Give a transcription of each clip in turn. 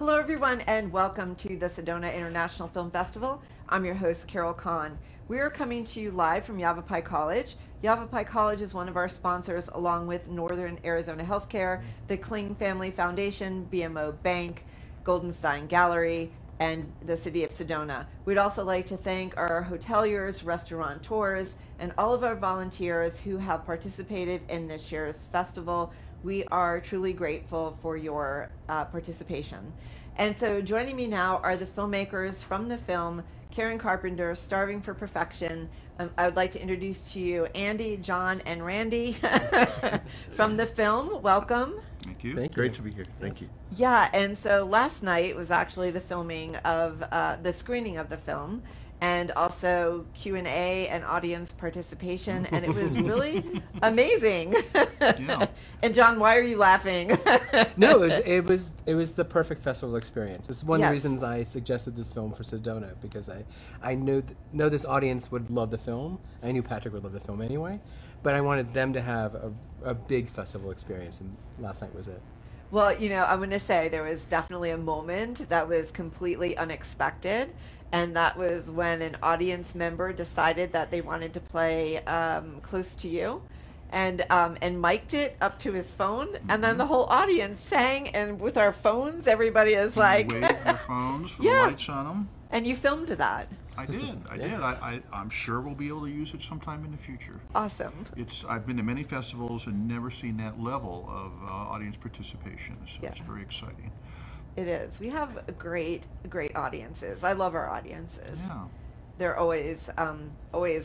Hello, everyone, and welcome to the Sedona International Film Festival. I'm your host, Carol Kahn. We are coming to you live from Yavapai College. Yavapai College is one of our sponsors, along with Northern Arizona Healthcare, the Kling Family Foundation, BMO Bank, Goldenstein Gallery, and the City of Sedona. We'd also like to thank our hoteliers, restaurateurs, and all of our volunteers who have participated in this year's festival. We are truly grateful for your participation. And so joining me now are the filmmakers from the film Karen Carpenter, Starving for Perfection. I would like to introduce to you Andy, John, and Randy from the film. Welcome. Thank you. Thank you. Great to be here. Thank you. Yeah, and so last night was actually the filming of the screening of the film, and also Q&A and audience participation, and it was really amazing. Yeah. And John, why are you laughing? No, it was the perfect festival experience. It's one of Yes. the reasons I suggested this film for Sedona, because I know this audience would love the film. I knew Patrick would love the film anyway, but I wanted them to have a big festival experience, and last night was it. Well, you know, I'm going to say there was definitely a moment that was completely unexpected, and that was when an audience member decided that they wanted to play Close to You, and mic'd it up to his phone, and then the whole audience sang, and with our phones, everybody is like... Waved their phones with Yeah. the lights on them. And you filmed that. I did. I'm sure we'll be able to use it sometime in the future. Awesome. I've been to many festivals and never seen that level of audience participation, so Yeah. it's very exciting. It is. We have great audiences. I love our audiences. Yeah. They're always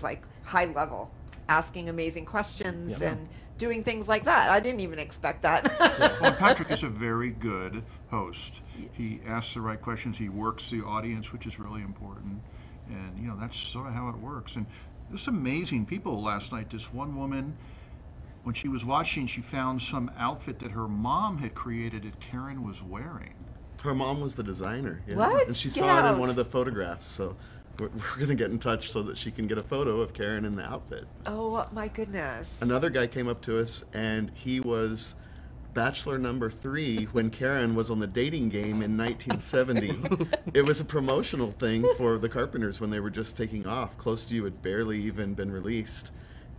like high level, asking amazing questions Yeah. and doing things like that. I didn't even expect that. Well, Patrick is a very good host. He asks the right questions. He works the audience, which is really important. And, you know, that's sort of how it works. And there's amazing people last night. This one woman, when she was watching, she found some outfit that her mom had created that Karen was wearing. Her mom was the designer. Yeah. What? And she Get saw it out. in one of the photographs. So we're going to get in touch so that she can get a photo of Karen in the outfit. Oh my goodness. Another guy came up to us, and he was bachelor number 3 when Karen was on the dating game in 1970. It was a promotional thing for the Carpenters when they were just taking off. Close to You had barely even been released.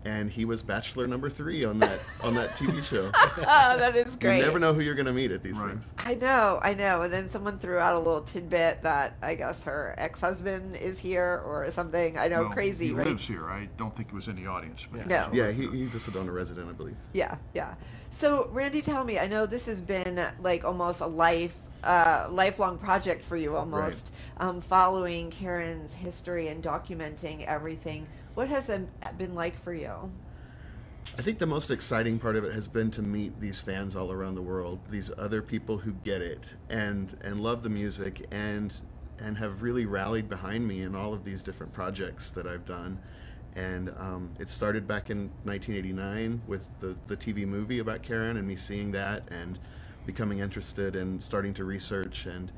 And he was bachelor number 3 on that TV show. Oh, that is great. You never know who you're going to meet at these Right. things. I know. And then someone threw out a little tidbit that I guess her ex-husband is here or something. I know, Well, crazy, he right? lives here. I don't think it was in the audience. But No. Yeah, he's a Sedona resident, I believe. Yeah. So, Randy, tell me, I know this has been like almost a lifelong project for you almost, following Karen's history and documenting everything. What has it been like for you? I think the most exciting part of it has been to meet these fans all around the world, these other people who get it and love the music and have really rallied behind me in all of these different projects that I've done. And it started back in 1989 with the TV movie about Karen and me seeing that and becoming interested and starting to research, and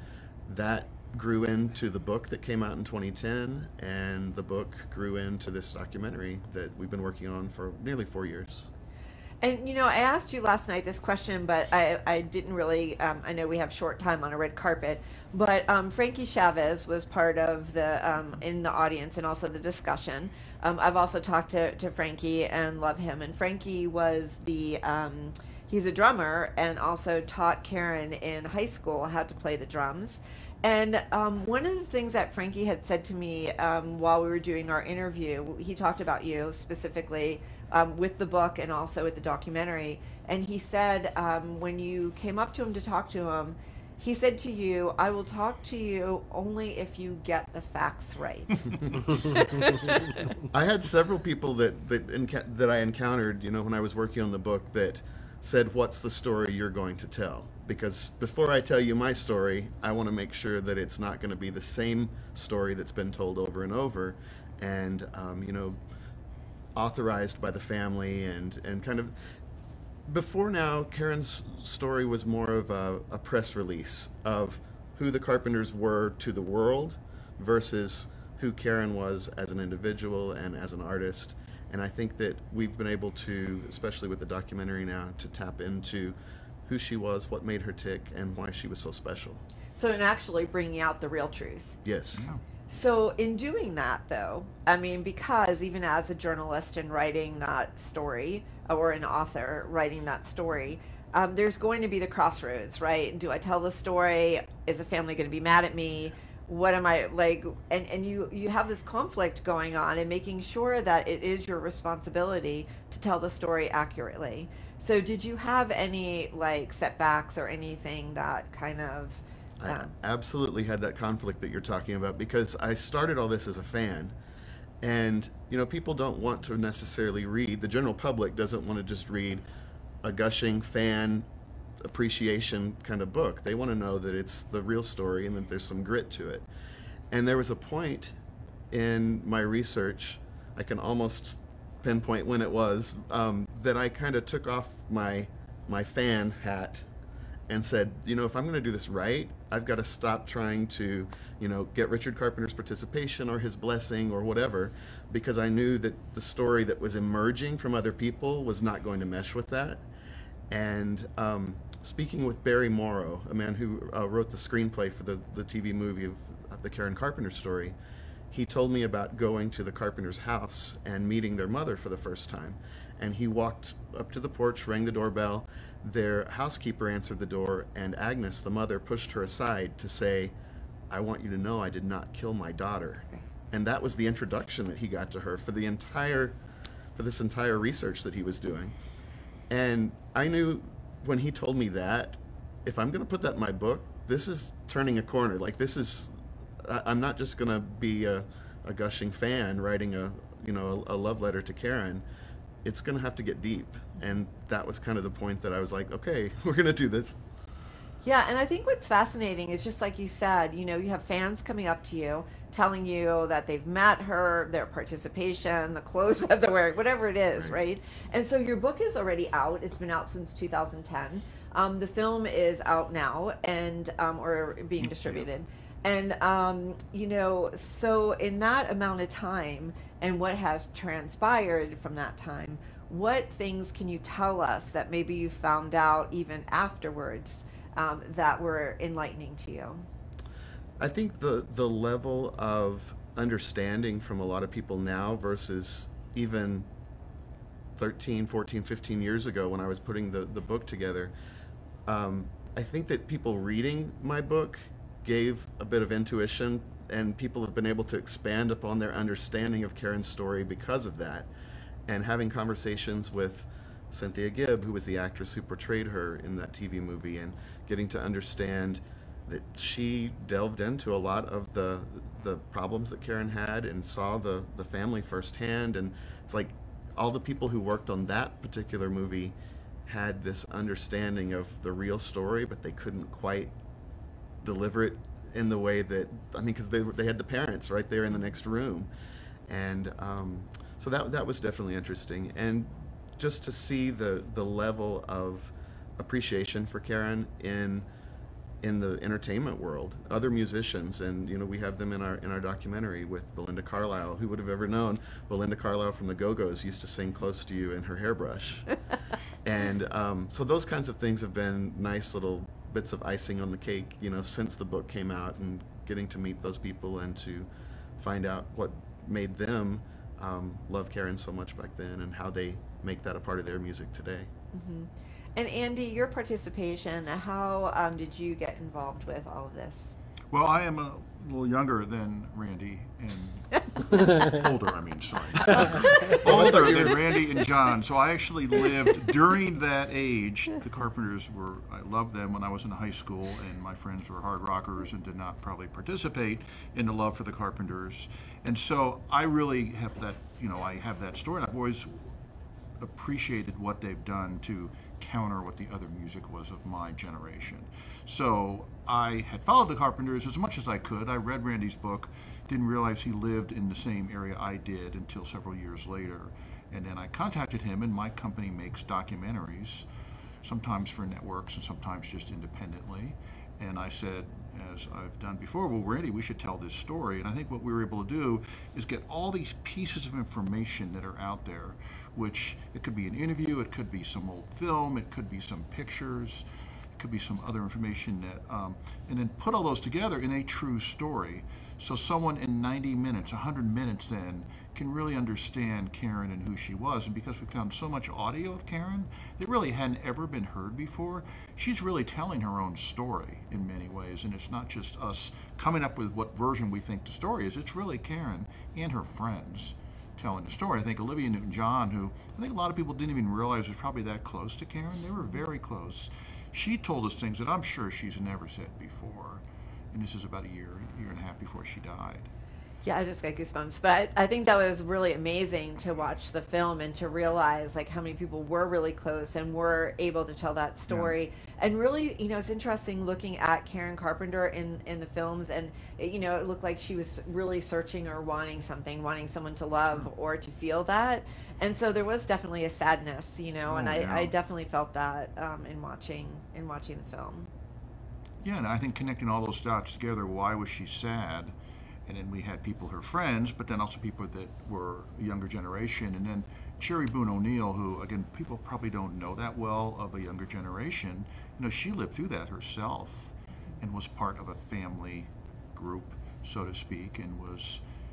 that grew into the book that came out in 2010, and the book grew into this documentary that we've been working on for nearly 4 years. And, you know, I asked you last night this question, but I didn't really, I know we have short time on a red carpet, but Frankie Chavez was part of in the audience and also the discussion. I've also talked to Frankie and love him, and Frankie was he's a drummer and also taught Karen in high school how to play the drums. And one of the things that Frankie had said to me while we were doing our interview, he talked about you specifically with the book and also with the documentary. And he said when you came up to him to talk to him, he said to you, "I will talk to you only if you get the facts right." I had several people that I encountered, you know, when I was working on the book that said, "What's the story you're going to tell?" Because before I tell you my story, I want to make sure that it's not going to be the same story that's been told over and over, and you know, authorized by the family and kind of. Before now, Karen's story was more of a press release of who the Carpenters were to the world versus who Karen was as an individual and as an artist. And I think that we've been able to, especially with the documentary now, to tap into who she was, what made her tick, and why she was so special. So in actually bringing out the real truth. Yes. Yeah. So in doing that, though, I mean, because even as a journalist and writing that story, or an author writing that story, there's going to be the crossroads, right? Do I tell the story? Is the family going to be mad at me? What am I like? And you have this conflict going on, and making sure that it is your responsibility to tell the story accurately. So did you have any like setbacks or anything that kind of I absolutely had that conflict that you're talking about, because I started all this as a fan, and people don't want to necessarily read, the general public doesn't want to just read a gushing fan appreciation kind of book. They want to know that it's the real story and that there's some grit to it. And there was a point in my research, I can almost pinpoint when it was, that I kind of took off my fan hat and said, if I'm going to do this right, I've got to stop trying to, get Richard Carpenter's participation or his blessing or whatever, because I knew that the story that was emerging from other people was not going to mesh with that. And speaking with Barry Morrow, a man who wrote the screenplay for the TV movie of the Karen Carpenter story, he told me about going to the Carpenter's house and meeting their mother for the first time. And he walked up to the porch, rang the doorbell. Their housekeeper answered the door, and Agnes, the mother, pushed her aside to say, "I want you to know I did not kill my daughter." And that was the introduction that he got to her for this entire research that he was doing. And I knew when he told me that, if I'm going to put that in my book, this is turning a corner. Like, I'm not just going to be a gushing fan writing a love letter to Karen. It's going to have to get deep. And that was kind of the point that I was like, okay, we're going to do this. Yeah, and I think what's fascinating is, just like you said, you have fans coming up to you, telling you that they've met her, their participation, the clothes that they're wearing, whatever it is, right? And so your book is already out. It's been out since 2010. The film is out now, and or being distributed. And, so in that amount of time and what has transpired from that time, what things can you tell us that maybe you found out even afterwards that were enlightening to you? I think the level of understanding from a lot of people now versus even 13, 14, 15 years ago when I was putting the book together, I think that people reading my book gave a bit of intuition, and people have been able to expand upon their understanding of Karen's story because of that. And having conversations with Cynthia Gibb, who was the actress who portrayed her in that TV movie, and getting to understand that she delved into a lot of the problems that Karen had and saw the family firsthand. And it's like all the people who worked on that particular movie had this understanding of the real story, but they couldn't quite deliver it in the way that, because they had the parents right there in the next room. And so that was definitely interesting. And just to see the level of appreciation for Karen in the entertainment world, other musicians, and we have them in our documentary with Belinda Carlisle. Who would have ever known Belinda Carlisle from the Go-Go's used to sing Close to You in her hairbrush. And so those kinds of things have been nice little bits of icing on the cake, since the book came out, and getting to meet those people and to find out what made them love Karen so much back then, and how they make that a part of their music today. Mm-hmm. And Andy, your participation, how did you get involved with all of this? Well, I am a little younger than Randy, and older, older than Randy and John. So I actually lived during that age. The Carpenters I loved them when I was in high school, and my friends were hard rockers and did not probably participate in the love for the Carpenters. And so I really have that, I have that story. I've always appreciated what they've done to counter what the other music was of my generation. So I had followed the Carpenters as much as I could. I read Randy's book, didn't realize he lived in the same area I did until several years later. And then I contacted him, and my company makes documentaries, sometimes for networks and sometimes just independently. And I said, as I've done before, well, Randy, we should tell this story. And I think what we were able to do is get all these pieces of information that are out there, which it could be an interview, it could be some old film, it could be some pictures, could be some other information that, and then put all those together in a true story. So someone in 90 minutes, 100 minutes then, can really understand Karen and who she was. And because we found so much audio of Karen that really hadn't ever been heard before, she's really telling her own story in many ways. And it's not just us coming up with what version we think the story is. It's really Karen and her friends telling the story. I think Olivia Newton-John, who I think a lot of people didn't even realize was probably that close to Karen, they were very close. She told us things that I'm sure she's never said before. And this is about a year and a half before she died. Yeah, I just got goosebumps. But I think that was really amazing to watch the film and to realize like how many people were really close and were able to tell that story. Yeah. And really, you know, it's interesting looking at Karen Carpenter in the films, and you know, it looked like she was really searching or wanting something, wanting someone to love or to feel that. And so there was definitely a sadness, you know, and I definitely felt that in watching the film. Yeah, and I think connecting all those dots together, why was she sad? And then we had people, her friends, but then also people that were a younger generation. And then Cherry Boone O'Neill, who, again, people probably don't know that well of a younger generation. You know, she lived through that herself and was part of a family group, so to speak, and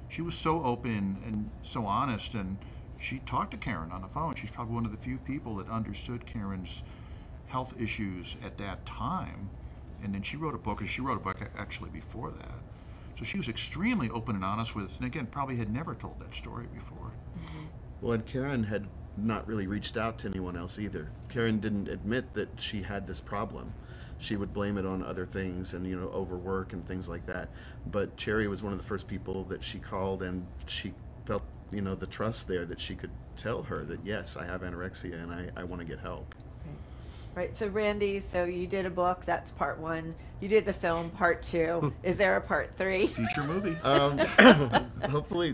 she was so open and so honest, and she talked to Karen on the phone. She's probably one of the few people that understood Karen's health issues at that time. And then she wrote a book, and she wrote a book actually before that. So she was extremely open and honest with, and again, probably had never told that story before. Mm-hmm. Well, and Karen had not really reached out to anyone else either. Karen didn't admit that she had this problem. She would blame it on other things and, you know, overwork and things like that. But Cherry was one of the first people that she called, and she felt, you know, the trust there that she could tell her that, yes, I have anorexia and I want to get help. Right, so Randy, so you did a book, that's part 1. You did the film, part 2. Is there a part 3? Feature movie. Hopefully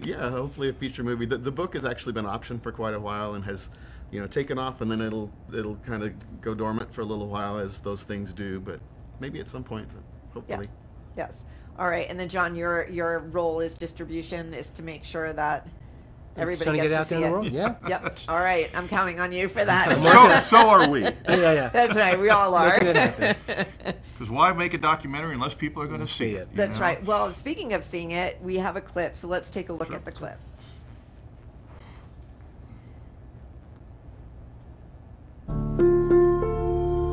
a feature movie. The book has actually been optioned for quite a while and has, you know, taken off, and then it'll kind of go dormant for a little while, as those things do, but maybe at some point, hopefully. Yeah. Yes. All right, and then John, your role is distribution, is to make sure that everybody gets get it out to there see in it. the world. Yeah. Yep. All right. I'm counting on you for that. So are we. Yeah. That's right. We all are. Making it happen. Because why make a documentary unless people are going to see it? That's right. Well, speaking of seeing it, we have a clip. So let's take a look at the clip.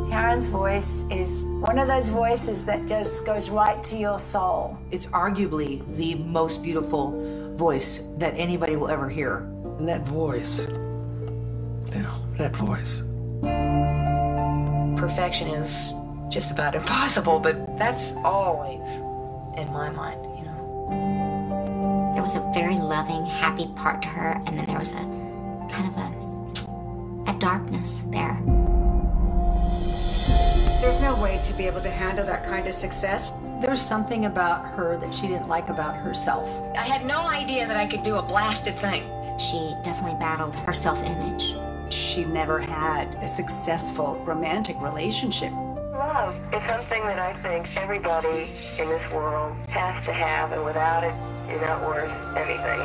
Karen's voice is one of those voices that just goes right to your soul. It's arguably the most beautiful voice that anybody will ever hear. And that voice, that voice. Perfection is just about impossible, but that's always in my mind, you know. There was a very loving, happy part to her, and then there was a kind of a darkness there. There's no way to be able to handle that kind of success. There's something about her that she didn't like about herself. I had no idea that I could do a blasted thing. She definitely battled her self-image. She never had a successful romantic relationship. Love is something that I think everybody in this world has to have, and without it, you're not worth anything.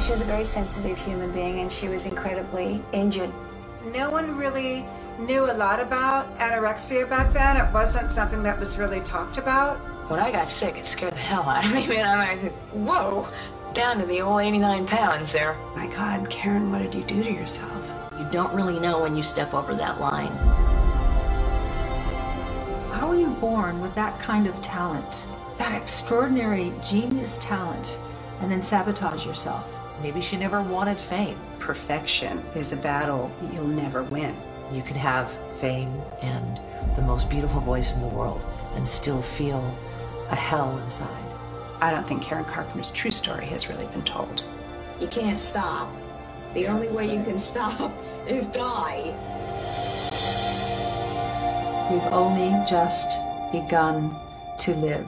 She was a very sensitive human being, and she was incredibly injured. No one really knew a lot about anorexia back then. It wasn't something that was really talked about. When I got sick, it scared the hell out of me, man. I said, whoa, down to the old 89 pounds there. My God, Karen, what did you do to yourself? You don't really know when you step over that line. How were you born with that kind of talent, that extraordinary genius talent, and then sabotage yourself? Maybe she never wanted fame. Perfection is a battle you'll never win. You can have fame and the most beautiful voice in the world and still feel a hell inside. I don't think Karen Carpenter's true story has really been told. You can't stop. The only way you can stop is die. We've only just begun to live.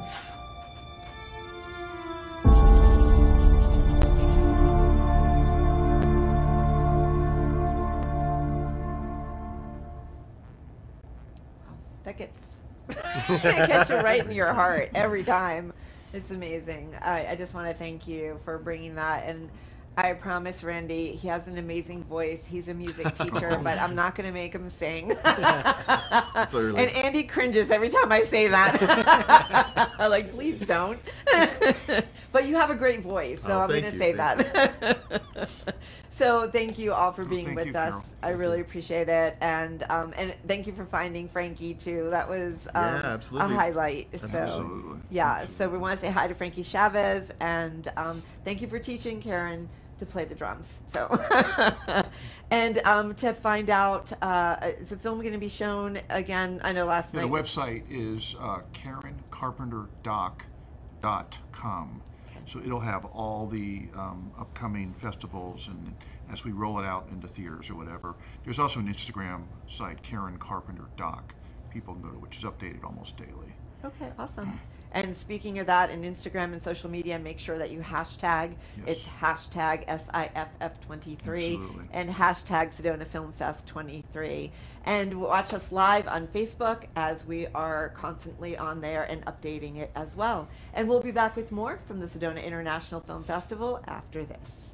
That gets you right in your heart every time. It's amazing. I just want to thank you for bringing that. And I promise, Randy, he has an amazing voice. He's a music teacher, but I'm not going to make him sing. Clearly. And Andy cringes every time I say that. I'm like, please don't. But you have a great voice, so I'm going to say that. So thank you all for being with us. Carol. I really appreciate it. And thank you for finding Frankie, too. That was a absolutely. highlight. Absolutely. Yeah, so we want to say hi to Frankie Chavez, and thank you for teaching Karen to play the drums. So, and to find out, is the film going to be shown again? I know last night. The website is KarenCarpenterDoc.com. So it'll have all the upcoming festivals, and as we roll it out into theaters or whatever. There's also an Instagram site, Karen Carpenter Doc, people can go to, which is updated almost daily. Okay, awesome. And speaking of that, in Instagram and social media, make sure that you hashtag. Yes. It's hashtag SIFF23 Absolutely. and hashtag Sedona Film Fest 23. And watch us live on Facebook, as we are constantly on there and updating it as well. And we'll be back with more from the Sedona International Film Festival after this.